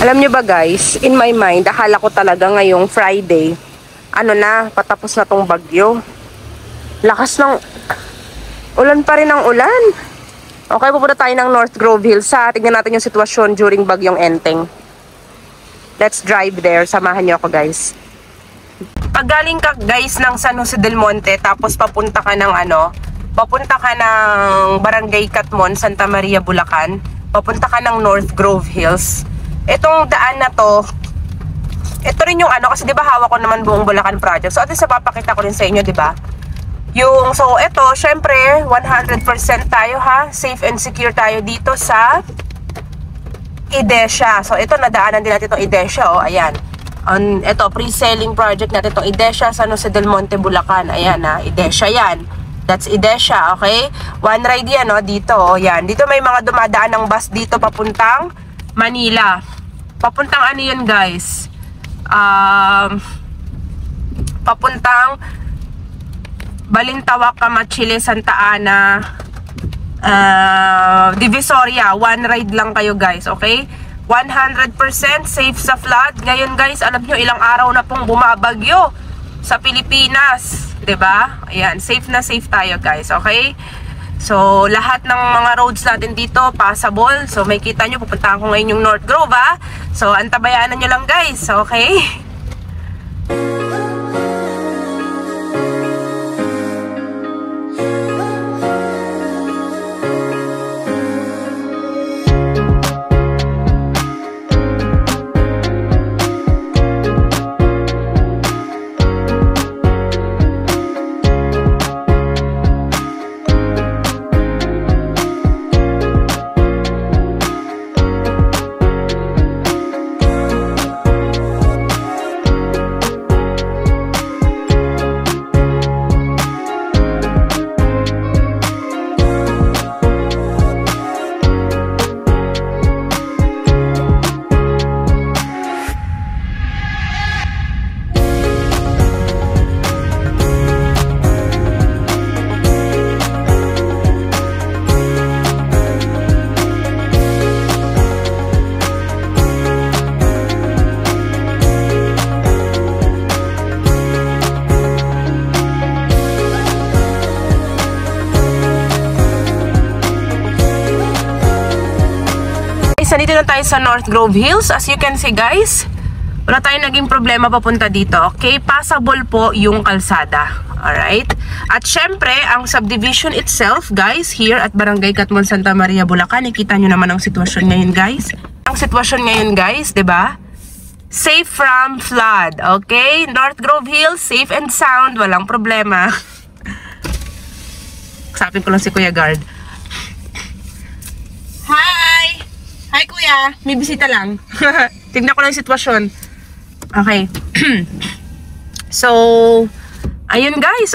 Alam nyo ba guys, in my mind, akala ko talaga ngayong Friday, patapos na tong bagyo. Lakas ng ulan pa rin ang ulan. Okay, pupunta tayo ng North Grove Hills. Tignan natin yung sitwasyon during bagyong Enteng. Let's drive there. Samahan nyo ako guys. Pag galing ka guys ng San Jose del Monte, tapos papunta ka ng Barangay Catmon, Santa Maria, Bulacan, papunta ka ng North Grove Hills. Itong daan na to, ito rin yung kasi di ba hawak ko naman buong Bulacan project. So at least papakita ko rin sa inyo, di ba? So ito, syempre 100% tayo safe and secure tayo dito sa Idesha. So ito, nadaanan din natin itong Idesha, ayan. Ito, pre-selling project natin itong Idesha, San Jose del Monte, Bulacan. Ayan Idesha yan. That's Idesha, okay? One ride yan, dito, yan. Dito may mga dumadaan ng bus dito papuntang Manila. Papuntang yun guys? Papuntang Balintawak, Kamachile, Santa Ana, Divisoria. One ride lang kayo guys, okay? 100% safe sa flood. Ngayon guys, alam nyo ilang araw na pong bumabagyo sa Pilipinas, 'di ba? Ayan, safe na safe tayo guys, okay? So, lahat ng mga roads natin dito, passable. So, may kita nyo, pupuntahan ko ngayon yung North Grove, So, antabayanan nyo lang, guys. Okay? Nandito na tayo sa North Grove Hills. As you can see guys, wala tayong naging problema papunta dito. Okay, passable po yung kalsada. Alright? At syempre, ang subdivision itself guys, here at Barangay Catmon, Santa Maria, Bulacan, nakita nyo naman ang sitwasyon ngayon guys. Ang sitwasyon ngayon guys, 'di ba? Safe from flood. Okay? North Grove Hills, safe and sound, walang problema. Kasapin ko lang si Kuya Guard. Hi! Hi kuya, may bisita lang. Tignan ko lang yung sitwasyon. Okay. So, ayun guys,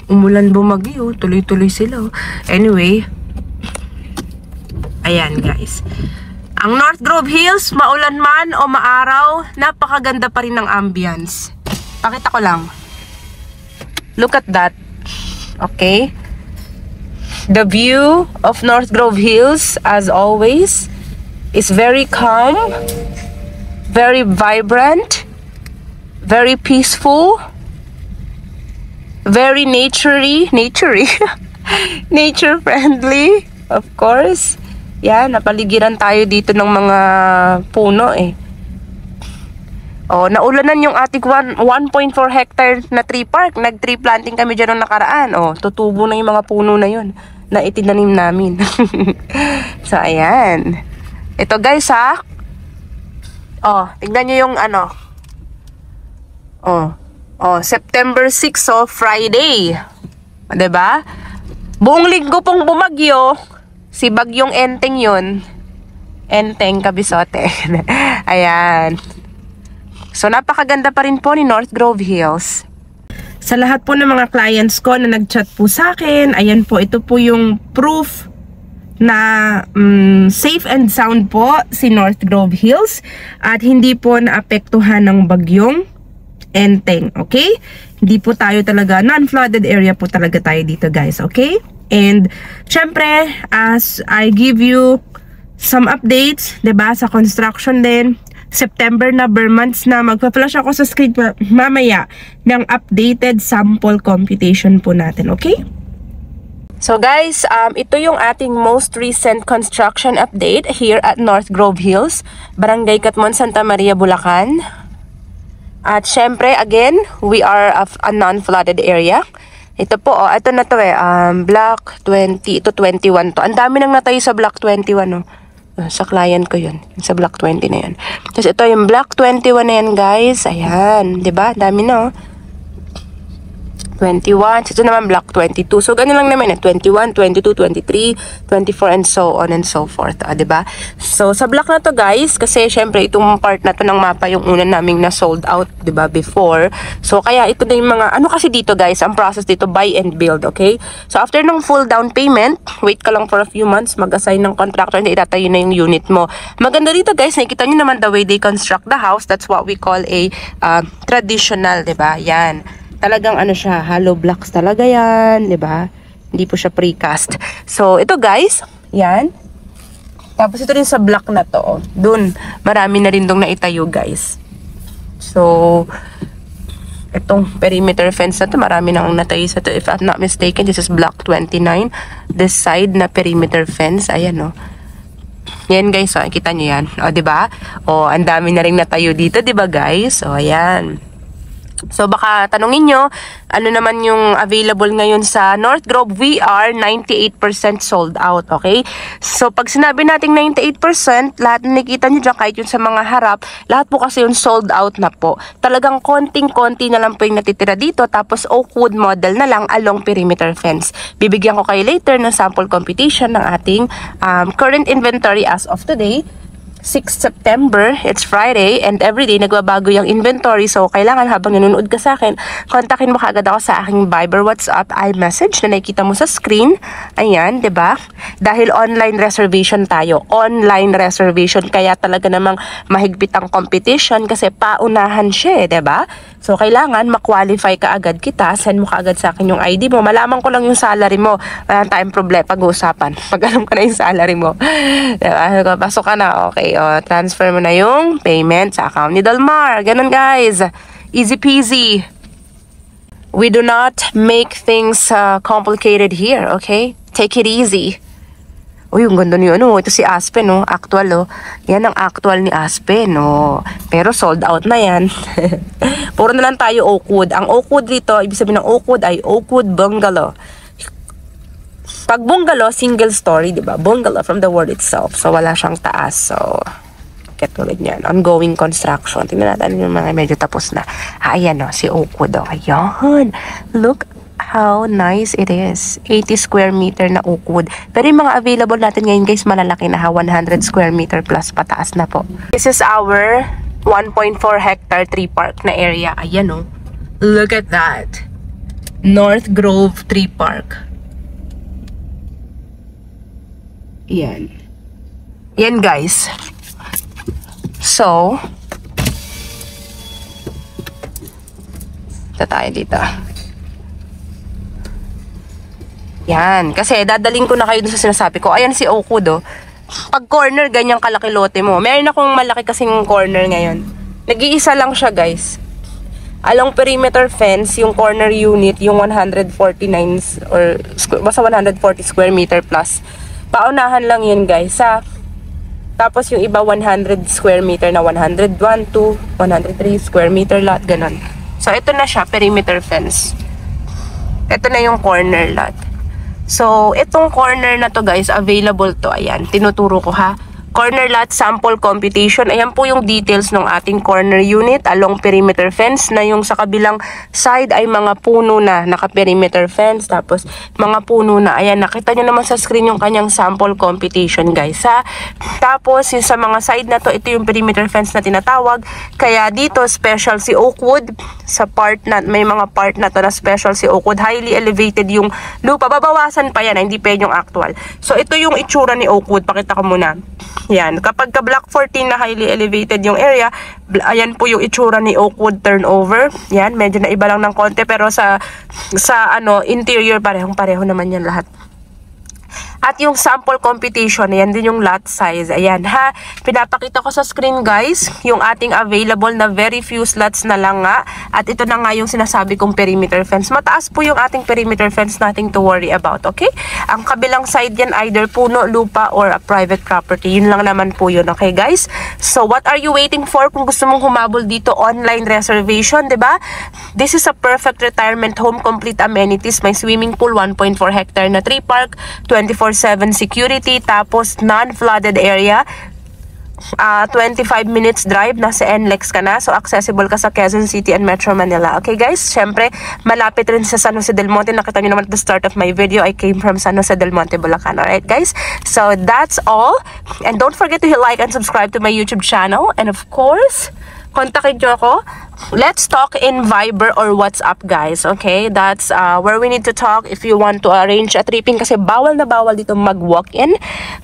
umulan bumagyo, tuloy-tuloy sila. Anyway, ayan guys. Ang North Grove Hills, maulan man o maaraw, napakaganda pa rin ng ambience. Pakita ko lang. Look at that. Okay. The view of North Grove Hills, as always, is very calm, very vibrant, very peaceful, very nature-friendly, of course. Yan, napaligiran tayo dito ng mga puno naulanan yung ating 1.4 hectare na tree park. Nag-tree planting kami dyan nung nakaraan. Tutubo na yung mga puno na yun na itinanim namin. So, ayan. Ito guys, tignan nyo yung September 6, Friday. Diba? Buong linggo pong bumagyo. Si bagyong Enteng yun. Enteng, Kabisote. Ayan. So, napakaganda pa rin po ni North Grove Hills. Sa lahat po ng mga clients ko na nag-chat po sa akin, ayan po, ito po yung proof na safe and sound po si North Grove Hills at hindi po naapektuhan ng bagyong Enteng, okay? Hindi po tayo talaga, non-flooded area po talaga tayo dito guys, okay? And syempre, as I give you some updates, 'di ba, sa construction din. September na, bare months na. Magpa-flash ako sa screen mamaya ng updated sample computation po natin, okay? So guys, ito yung ating most recent construction update here at North Grove Hills, Barangay Catmon, Santa Maria, Bulacan. At syempre, again, we are a non-flooded area. Ito po, ito na to block 20, ito 21 to. Ang dami nang natayo sa block 21, no? Sa client ko yun, sa block 20 na yan. Tapos ito yung block 21 na yan, guys. Ayan, diba? Dami na, 21. Ito naman block 22. So, ganun lang naman 21, 22, 23, 24, and so on and so forth. Diba? So, sa block na to, guys, kasi syempre itong part na to ng mapa yung una naming na sold out, diba, before. So, kaya ito na yung mga, ano kasi dito, guys, ang process dito, buy and build, okay? So, after ng full down payment, wait ka lang for a few months, mag-assign ng contractor, hindi itatayo na yung unit mo. Maganda dito, guys, nakikita nyo naman the way they construct the house. That's what we call a traditional, diba? Yan. Talagang ano siya, hollow blocks talaga yan, 'di ba? Hindi po siya precast. So, ito guys, yan. Tapos ito rin sa block na to, dun, marami na rin dong naitayo, guys. So, itong perimeter fence na to, marami nang natayo sa to. If I'm not mistaken, this is block 29. This side na perimeter fence, ayan, no. Yan guys, kita nyo yan. O, 'di ba? O, ang dami na rin natayo dito, 'di ba, guys? O, ayan. So, baka tanungin nyo, ano naman yung available ngayon sa North Grove? We are 98% sold out, okay? So, pag sinabi natin 98%, lahat na nakikita nyo dyan, kahit yung sa mga harap, lahat po kasi yung sold out na po. Talagang konting-konti na lang po yung natitira dito, tapos Oakwood model na lang along perimeter fence. Bibigyan ko kayo later ng sample computation ng ating current inventory as of today. 6 September, it's Friday, and everyday nagbabago yung inventory. So, kailangan habang nanonood ka sa akin, kontakin mo kaagad ako sa aking Viber, WhatsApp, iMessage na nakikita mo sa screen. Ayan, 'di ba? Dahil online reservation tayo. Online reservation, kaya talaga namang mahigpit ang competition kasi paunahan siya, 'di ba? So, kailangan ma-qualify ka agad kita. Send mo kaagad sa akin yung ID mo. Malaman ko lang yung salary mo. Wala tayong problema pag-uusapan. Pag alam ko na yung salary mo. Diba? Pasok ka na, okay. O, transfer mo na yung payment sa account ni Dalmar. Ganun, guys. Easy peasy. We do not make things complicated here, okay? Take it easy. Uy, yung ganda niyo, ano, ito si Aspen, no? Actual, oh. Yan ang actual ni Aspen, no? Pero sold out na yan. Puro na lang tayo Oakwood. Ang Oakwood dito, ibig sabihin ng Oakwood ay Oakwood Bungalow. Pag bungalow, single story, di ba? Bungalow from the word itself. So, wala siyang taas. So, katulad niyan. Ongoing construction. Tingnan natin yung mga medyo tapos na. Ayan, no? Si Oakwood, oh. Ayan. Look how nice it is. 80 square meter na Oakwood. Pero yung mga available natin ngayon, guys, malalaki na ha. 100 square meter plus pataas na po. This is our 1.4 hectare tree park na area. Ayan, oh. Look at that. North Grove Tree Park. Yan. Yan, guys. So, ito tayo dito. Yan. Kasi dadaling ko na kayo dun sa sinasabi ko. Ayan si Oakwood, oh. Pag corner, ganyang kalaki lote mo. Meron akong malaki kasing corner ngayon. Nag-iisa lang siya, guys. Along perimeter fence, yung corner unit, yung 149 or basta 140 square meter plus. Paunahan lang yun, guys. Tapos yung iba 100 square meter na 101, 2, 103 square meter lot, ganun. So, ito na siya, perimeter fence. Ito na yung corner lot. So, itong corner na to, guys, available to. Ayan, tinuturo ko, ha. Corner lot sample computation. Ayan po yung details ng ating corner unit along perimeter fence na yung sa kabilang side ay mga puno na naka-perimeter fence. Tapos mga puno na. Ayan, nakita nyo naman sa screen yung kanyang sample computation, guys, ha. Tapos yung sa mga side na to, ito yung perimeter fence na tinatawag. Kaya dito special si Oakwood. Sa part na, may mga part na to na special si Oakwood. Highly elevated yung lupa. Babawasan pa yan, hindi pa yung actual. So ito yung itsura ni Oakwood. Pakita ko muna. Yan, kapag ka block 14 na highly elevated yung area, ayan po yung itsura ni Oakwood turnover. Yan, medyo na iba lang ng konti pero sa ano, interior parehong-pareho naman yan lahat. At yung sample computation, ayan din yung lot size. Ayan ha. Pinapakita ko sa screen guys, yung ating available na very few slots na lang nga. At ito na nga yung sinasabi kong perimeter fence. Mataas po yung ating perimeter fence, nothing to worry about, okay? Ang kabilang side yan, either puno, lupa, or a private property. Yun lang naman po yun, okay guys? So what are you waiting for kung gusto mong humabol dito? Online reservation, diba? This is a perfect retirement home, complete amenities. May swimming pool, 1.4 hectare na tree park, 24/7 security, tapos non-flooded area, 25 minutes drive, nasa NLEX ka na, so accessible ka sa Quezon City and Metro Manila. Okay guys, syempre malapit rin sa San Jose del Monte. Nakita nyo naman at the start of my video, I came from San Jose del Monte, Bulacan. Alright guys, so that's all, and don't forget to hit like and subscribe to my YouTube channel, and of course, kontakin nyo ako. Let's talk in Viber or WhatsApp guys, okay? That's where we need to talk if you want to arrange a tripping, kasi bawal na bawal dito mag-walk-in.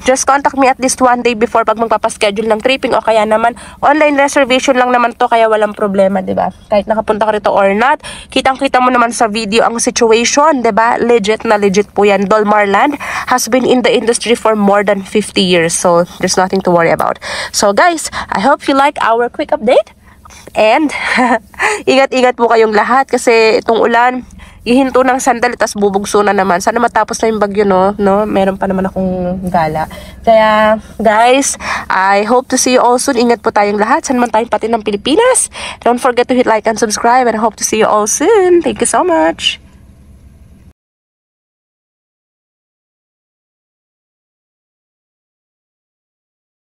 Just contact me at least one day before pag magpapaschedule ng tripping, o kaya naman online reservation lang naman to, kaya walang problema, diba? Kahit nakapunta ka rito or not, kitang-kita mo naman sa video ang situation, diba? Legit na legit po yan. Dolmar Land has been in the industry for more than 50 years, so there's nothing to worry about. So guys, I hope you like our quick update. And ingat-ingat po kayong lahat, kasi itong ulan, ihinto ng sandali tas bubugso na naman. Sana matapos na yung bagyo, no? Meron pa naman akong gala. Kaya guys, I hope to see you all soon. Ingat po tayong lahat, saan man tayong pati ng Pilipinas. Don't forget to hit like and subscribe, and I hope to see you all soon. Thank you so much.